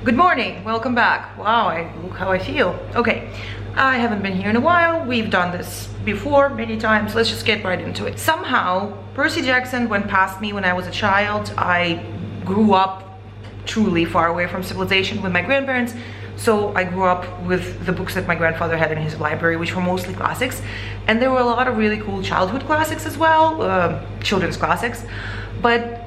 Good morning, welcome back. Wow, look how I feel. Okay, I haven't been here in a while. We've done this before many times. Let's just get right into it. Somehow, Percy Jackson went past me when I was a child. I grew up truly far away from civilization with my grandparents. So I grew up with the books that my grandfather had in his library, which were mostly classics. And there were a lot of really cool childhood classics as well, children's classics, but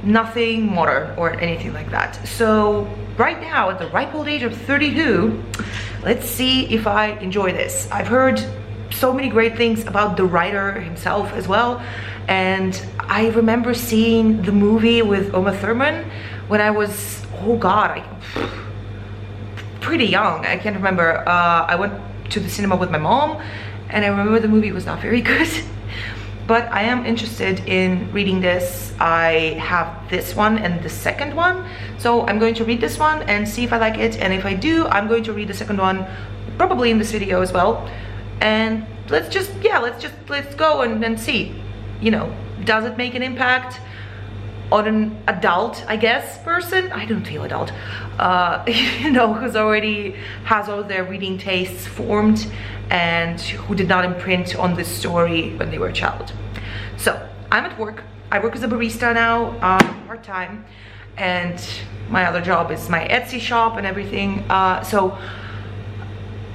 nothing modern or anything like that. So right now, at the ripe old age of 32, let's see if I enjoy this. I've heard so many great things about the writer himself as well. And I remember seeing the movie with Uma Thurman when I was, oh God, pretty young. I can't remember. I went to the cinema with my mom and I remember the movie was not very good. But I am interested in reading this. I have this one and the second one. So I'm going to read this one and see if I like it. And if I do, I'm going to read the second one probably in this video as well. And let's go and see, you know, does it make an impact on an adult, I guess, person? I don't feel adult, you know, who's already has all their reading tastes formed and who did not imprint on this story when they were a child. So I'm at work. I work as a barista now, part-time, and my other job is my Etsy shop and everything. So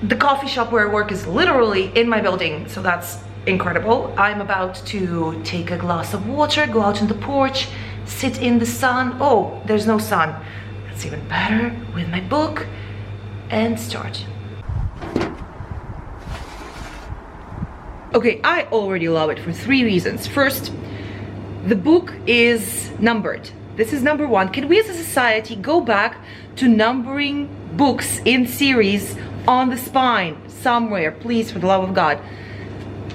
the coffee shop where I work is literally in my building, so that's incredible. I'm about to take a glass of water, go out on the porch, sit in the sun. Oh, there's no sun. That's even better. With my book and start. Okay, I already love it for 3 reasons. First, the book is numbered. This is number 1. Can we as a society go back to numbering books in series on the spine somewhere, please, for the love of God?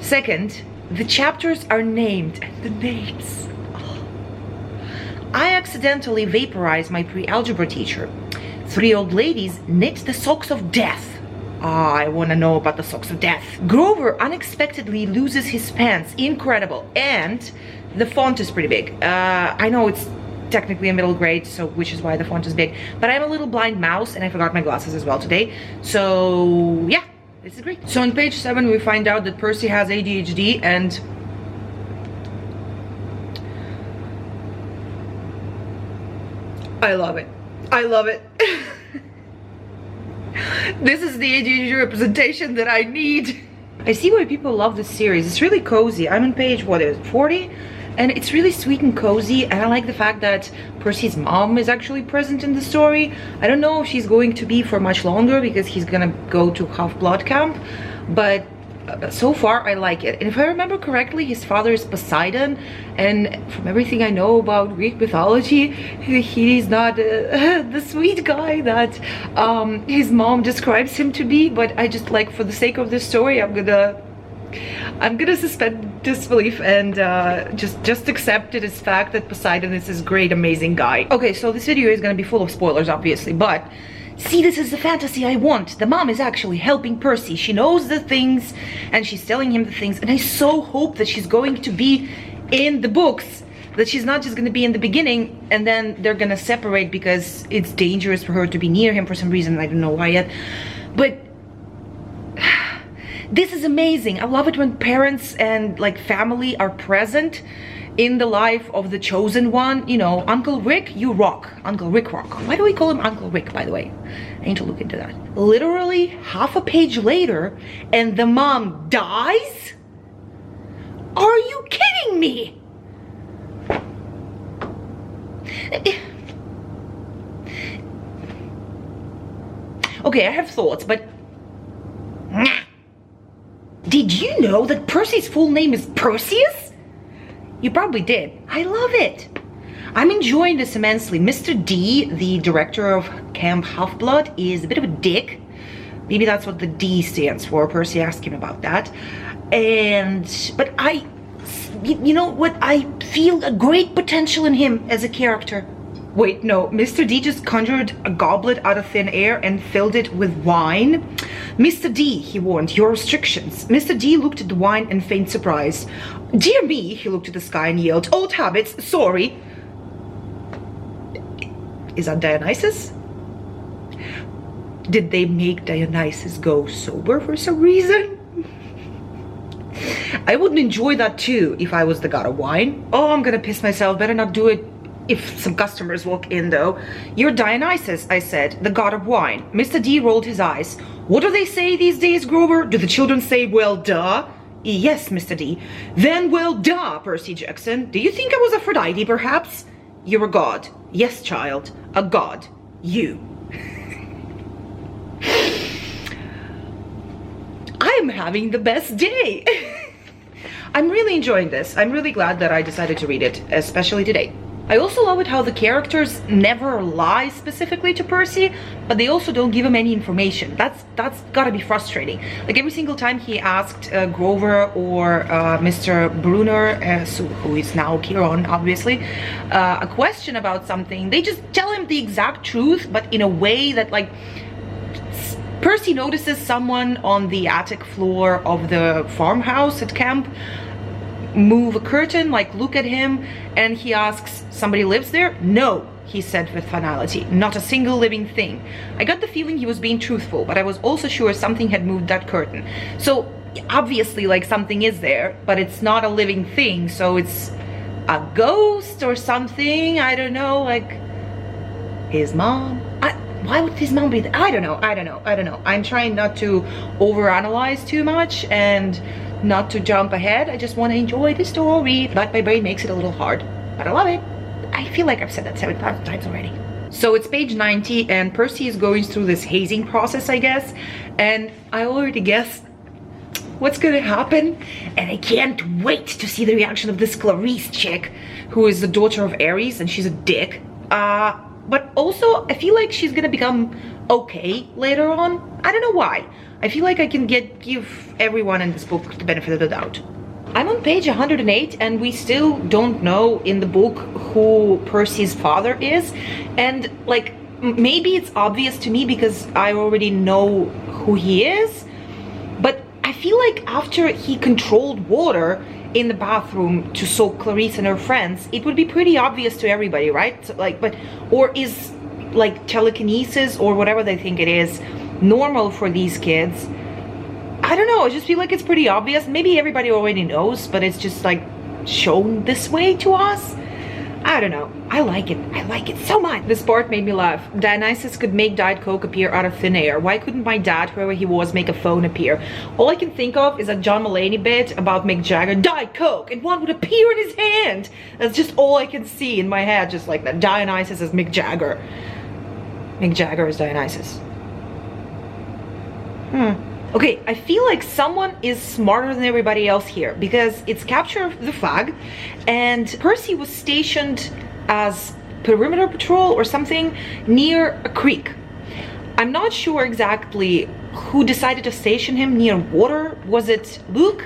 Second, the chapters are named, and the names. Oh. I accidentally vaporized my pre-algebra teacher. 3 old ladies knit the socks of death. I want to know about the socks of death. Grover unexpectedly loses his pants. Incredible. And the font is pretty big. I know it's technically a middle grade, so which is why the font is big. But I'm a little blind mouse and I forgot my glasses as well today. So yeah, this is great. So on page 7 we find out that Percy has ADHD and I love it. I love it. This is the ADHD representation that I need. I see why people love this series. It's really cozy. I'm on page, what is it, 40? And it's really sweet and cozy. And I like the fact that Percy's mom is actually present in the story. I don't know if she's going to be for much longer because he's gonna go to Half-Blood camp. But so far I like it. And if I remember correctly, his father is Poseidon, and from everything I know about Greek mythology, he's not the sweet guy that his mom describes him to be. But I just, like, for the sake of this story, I'm gonna suspend disbelief and just accept it as fact that Poseidon is this great, amazing guy. Okay, so this video is gonna be full of spoilers, obviously, but see, this is the fantasy I want. The mom is actually helping Percy. She knows the things and she's telling him the things, and I so hope that she's going to be in the books, that she's not just going to be in the beginning and then they're going to separate because it's dangerous for her to be near him for some reason. I don't know why yet, but this is amazing. I love it when parents and like family are present in the life of the chosen one. You know, Uncle Rick, you rock. Uncle Rick rock. Why do we call him Uncle Rick, by the way? I need to look into that. Literally half a page later and the mom dies? Are you kidding me? Okay, I have thoughts, but did you know that Percy's full name is Perseus? You probably did. I love it. I'm enjoying this immensely. Mr. D, the director of Camp Half-Blood, is a bit of a dick. Maybe that's what the D stands for. Percy asked him about that. But you know what? I feel a great potential in him as a character. Wait, no, Mr. D just conjured a goblet out of thin air and filled it with wine. Mr. D, he warned, your restrictions. Mr. D looked at the wine in faint surprise. Dear me, he looked at the sky and yelled, old habits, sorry. Is that Dionysus? Did they make Dionysus go sober for some reason? I wouldn't enjoy that too if I was the god of wine. Oh, I'm gonna piss myself. Better not do it if some customers walk in though. You're Dionysus, I said, the god of wine. Mr. D rolled his eyes. What do they say these days, Grover? Do the children say, well, duh? Yes, Mr. D. Then, well, duh, Percy Jackson. Do you think I was Aphrodite, perhaps? You're a god. Yes, child, a god. You. I'm having the best day. I'm really enjoying this. I'm really glad that I decided to read it, especially today. I also love it how the characters never lie specifically to Percy, but they also don't give him any information. That's gotta be frustrating. Like every single time he asked Grover or Mr. Brunner, who is now Chiron, obviously, a question about something, they just tell him the exact truth, but in a way that, like, Percy notices someone on the attic floor of the farmhouse at camp move a curtain, like look at him, and he asks, somebody lives there? No, he said with finality, not a single living thing. I got the feeling he was being truthful, but I was also sure something had moved that curtain. So obviously, like, something is there, but it's not a living thing, so it's a ghost or something. I don't know, like his mom. Why would his mom be there? I don't know. I'm trying not to overanalyze too much and not to jump ahead. I just want to enjoy the story, but my brain makes it a little hard, but I love it. I feel like I've said that 7,000 times already. So it's page 90 and Percy is going through this hazing process, I guess, and I already guessed what's gonna happen, and I can't wait to see the reaction of this Clarice chick, who is the daughter of Ares, and she's a dick. But also I feel like she's gonna become okay later on. I don't know why. I feel like I can give everyone in this book the benefit of the doubt. I'm on page 108 and we still don't know in the book who Percy's father is, and like maybe it's obvious to me because I already know who he is, but I feel like after he controlled water in the bathroom to soak Clarice and her friends, it would be pretty obvious to everybody, right? So, like, but or is like telekinesis or whatever they think it is normal for these kids? I don't know, I just feel like it's pretty obvious. Maybe everybody already knows, but it's just like shown this way to us. I don't know. I like it so much. This part made me laugh. Dionysus could make Diet Coke appear out of thin air. Why couldn't my dad, whoever he was, make a phone appear? All I can think of is a John Mulaney bit about Mick Jagger, Diet Coke, and one would appear in his hand. That's just all I can see in my head, just like that. Dionysus is Mick Jagger. Mick Jagger is Dionysus. Okay, I feel like someone is smarter than everybody else here, because it's capture of the flag and Percy was stationed as perimeter patrol or something near a creek. I'm not sure exactly who decided to station him near water. Was it Luke,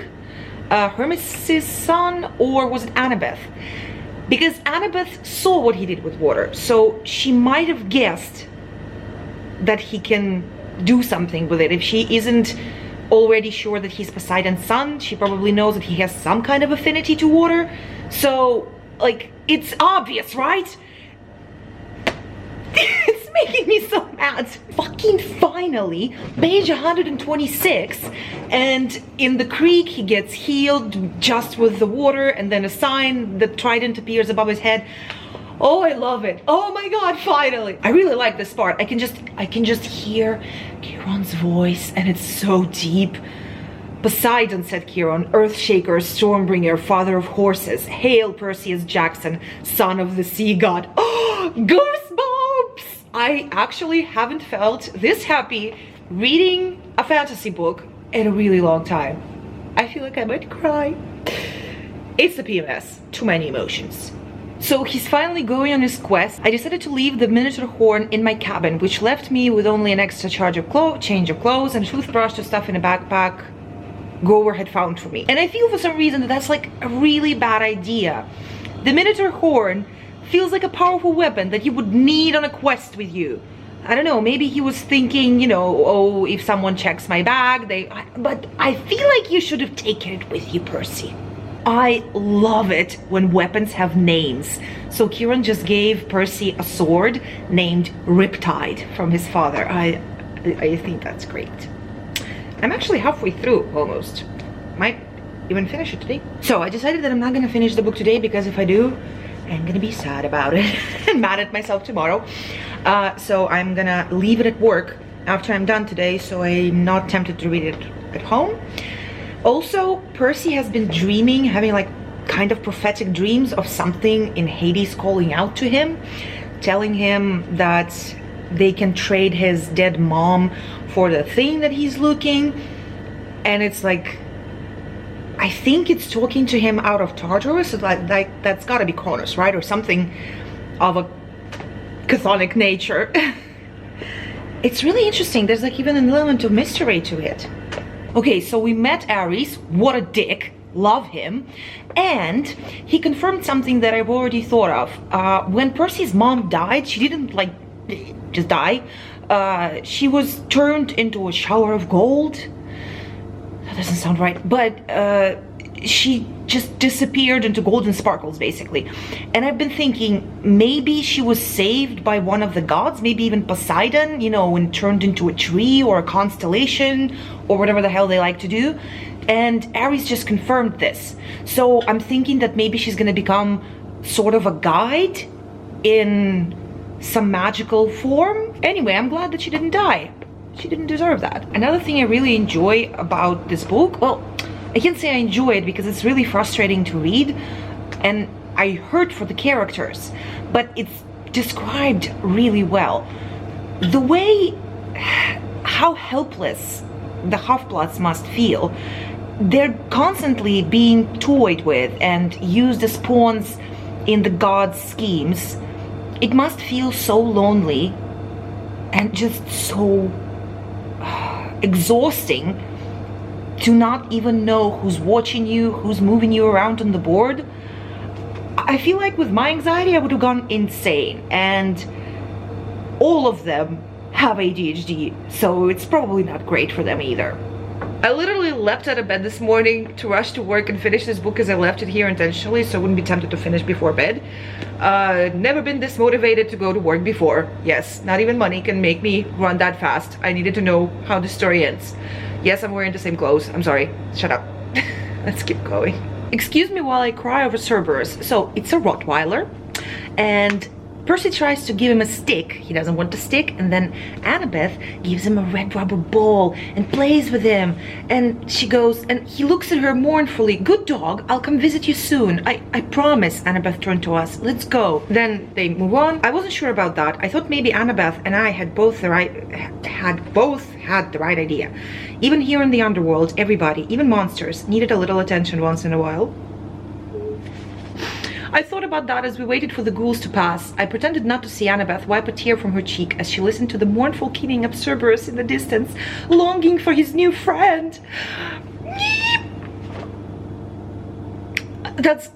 Hermes' son, or was it Annabeth? Because Annabeth saw what he did with water, so she might have guessed that he can do something with it. If she isn't already sure that he's Poseidon's son, she probably knows that he has some kind of affinity to water. So, like, it's obvious, right? It's making me so mad. Fucking finally, page 126, and in the creek he gets healed just with the water, and then a sign, the trident appears above his head. Oh, I love it. Oh my god, finally. I really like this part. I can just hear Chiron's voice, and it's so deep. Poseidon, said Chiron, Earthshaker, Stormbringer, father of horses. Hail, Perseus Jackson, son of the sea god. Oh, goosebumps! I actually haven't felt this happy reading a fantasy book in a really long time. I feel like I might cry. It's the PMS. Too many emotions. So he's finally going on his quest. I decided to leave the miniature horn in my cabin, which left me with only an extra change of clothes and a toothbrush to stuff in a backpack Grover had found for me. And I feel for some reason that that's like a really bad idea. The miniature horn feels like a powerful weapon that you would need on a quest with you. I don't know, maybe he was thinking, you know, oh, if someone checks my bag, but I feel like you should have taken it with you, Percy. I love it when weapons have names. So Chiron just gave Percy a sword named Riptide from his father. I think that's great. I'm actually halfway through almost. Might even finish it today. So I decided that I'm not gonna finish the book today, because if I do, I'm gonna be sad about it and mad at myself tomorrow. So I'm gonna leave it at work after I'm done today, so I'm not tempted to read it at home. Also, Percy has been dreaming, having like kind of prophetic dreams of something in Hades calling out to him, telling him that they can trade his dead mom for the thing that he's looking. And it's like, I think it's talking to him out of Tartarus. It's like that's gotta be Kronos, right? Or something of a chthonic nature. It's really interesting. There's like even an element of mystery to it. Okay, so we met Ares. What a dick. Love him. And he confirmed something that I've already thought of. When Percy's mom died, she didn't like just die. She was turned into a shower of gold. That doesn't sound right, but she just disappeared into golden sparkles, basically. And I've been thinking maybe she was saved by one of the gods, maybe even Poseidon, you know, and turned into a tree or a constellation or whatever the hell they like to do. And Ares just confirmed this. So I'm thinking that maybe she's gonna become sort of a guide in some magical form. Anyway, I'm glad that she didn't die. She didn't deserve that. Another thing I really enjoy about this book, well, I can't say I enjoy it because it's really frustrating to read and I hurt for the characters, but it's described really well. The way, how helpless the Half-Bloods must feel. They're constantly being toyed with and used as pawns in the gods' schemes. It must feel so lonely and just so exhausting to not even know who's watching you, who's moving you around on the board. I feel like with my anxiety, I would have gone insane, and all of them have ADHD, so it's probably not great for them either. I literally leapt out of bed this morning to rush to work and finish this book because I left it here intentionally so I wouldn't be tempted to finish before bed. Never been this motivated to go to work before. Yes, not even money can make me run that fast. I needed to know how the story ends. Yes, I'm wearing the same clothes. I'm sorry. Shut up. Let's keep going. Excuse me while I cry over Cerberus. So it's a Rottweiler, and Percy tries to give him a stick. He doesn't want the stick, and then Annabeth gives him a red rubber ball and plays with him. And she goes, and he looks at her mournfully. Good dog, I'll come visit you soon. I promise, Annabeth turned to us. Let's go. Then they move on. I wasn't sure about that. I thought maybe Annabeth and I had both had the right idea. Even here in the underworld, everybody, even monsters, needed a little attention once in a while. I thought about that as we waited for the ghouls to pass. I pretended not to see Annabeth wipe a tear from her cheek as she listened to the mournful keening of Cerberus in the distance, longing for his new friend. That's...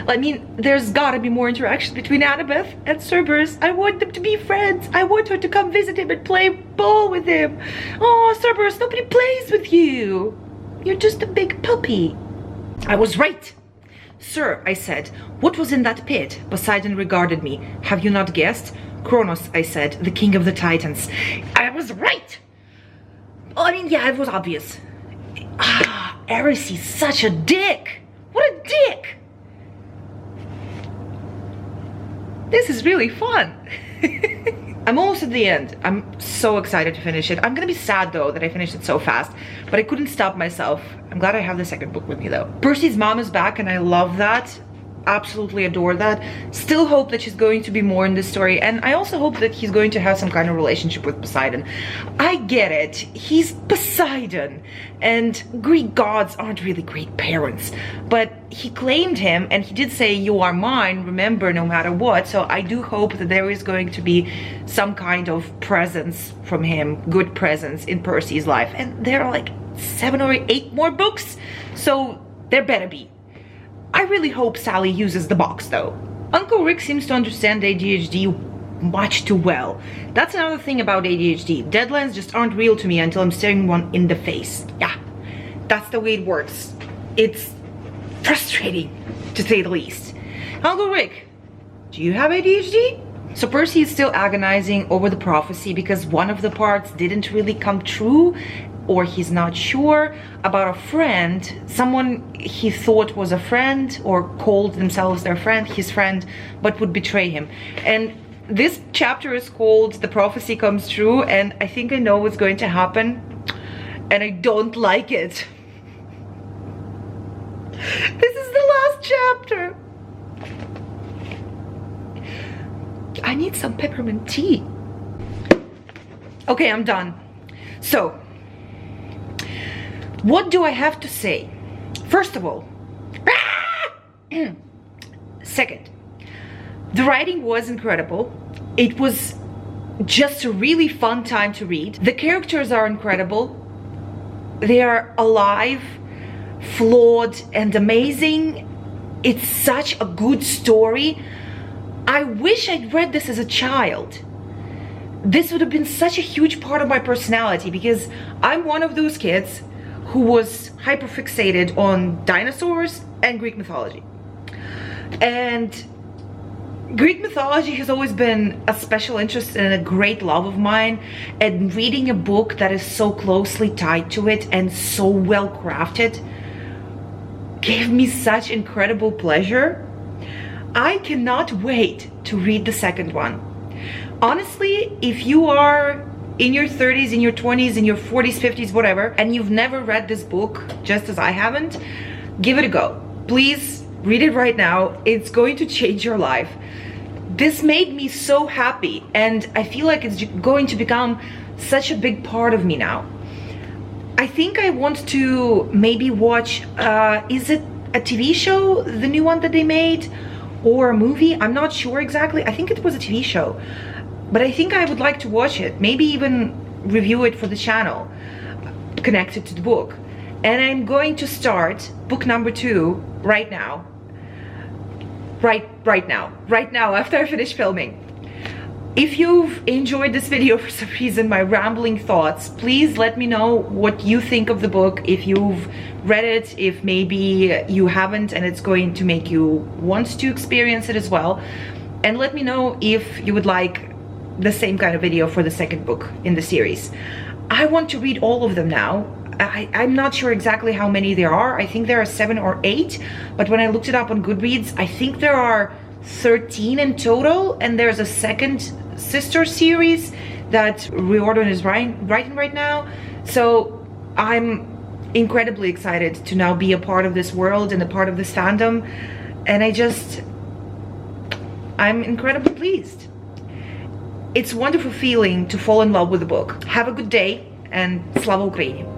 I mean, there's gotta be more interaction between Annabeth and Cerberus. I want them to be friends. I want her to come visit him and play ball with him. Oh, Cerberus, nobody plays with you. You're just a big puppy. I was right. Sir, I said, what was in that pit? Poseidon regarded me. Have you not guessed? Kronos, I said, the king of the Titans. I was right! I mean, yeah, it was obvious. Ah, Ares is such a dick! What a dick! This is really fun. I'm almost at the end. I'm so excited to finish it. I'm gonna be sad though that I finished it so fast, but I couldn't stop myself. I'm glad I have the second book with me though. Percy's mom is back and I love that. Absolutely adore that. Still hope that she's going to be more in this story, and I also hope that he's going to have some kind of relationship with Poseidon. I get it, he's Poseidon, and Greek gods aren't really great parents, but he claimed him and he did say, you are mine, remember, no matter what. So I do hope that there is going to be some kind of presence from him, good presence in Percy's life, and there are like 7 or 8 more books, so there better be. I really hope Sally uses the box though. Uncle Rick seems to understand ADHD much too well. That's another thing about ADHD. Deadlines just aren't real to me until I'm staring one in the face. Yeah, that's the way it works. It's frustrating, to say the least. Uncle Rick, do you have ADHD? So Percy is still agonizing over the prophecy because one of the parts didn't really come true, or he's not sure, about a friend, someone he thought was a friend or called themselves their friend, his friend, but would betray him. And this chapter is called The Prophecy Comes True, and I think I know what's going to happen, and I don't like it. This is the last chapter. I need some peppermint tea. Okay, I'm done. So, what do I have to say? First of all, second, the writing was incredible. It was just a really fun time to read. The characters are incredible. They are alive, flawed, and amazing. It's such a good story. I wish I'd read this as a child. This would have been such a huge part of my personality, because I'm one of those kids who was hyperfixated on dinosaurs and Greek mythology. And Greek mythology has always been a special interest and a great love of mine, and reading a book that is so closely tied to it and so well crafted gave me such incredible pleasure. I cannot wait to read the second one. Honestly, if you are in your 30s, in your 20s, in your 40s, 50s, whatever, and you've never read this book, just as I haven't, give it a go. Please read it right now. It's going to change your life. This made me so happy, and I feel like it's going to become such a big part of me now. I think I want to maybe watch, is it a TV show, the new one that they made, or a movie? I'm not sure exactly. I think it was a TV show, but I think I would like to watch it, maybe even review it for the channel connected to the book. And I'm going to start book number 2 right now. Right now after I finish filming. If you've enjoyed this video for some reason, my rambling thoughts, please let me know what you think of the book. If you've read it, if maybe you haven't and it's going to make you want to experience it as well. And let me know if you would like the same kind of video for the second book in the series. I want to read all of them now. I'm not sure exactly how many there are. I think there are 7 or 8, but when I looked it up on Goodreads, I think there are 13 in total, and there's a second sister series that Reorder is writing right now. So I'm incredibly excited to now be a part of this world and a part of this fandom, and I'm incredibly pleased. It's a wonderful feeling to fall in love with a book. Have a good day, and Slava Ukraini!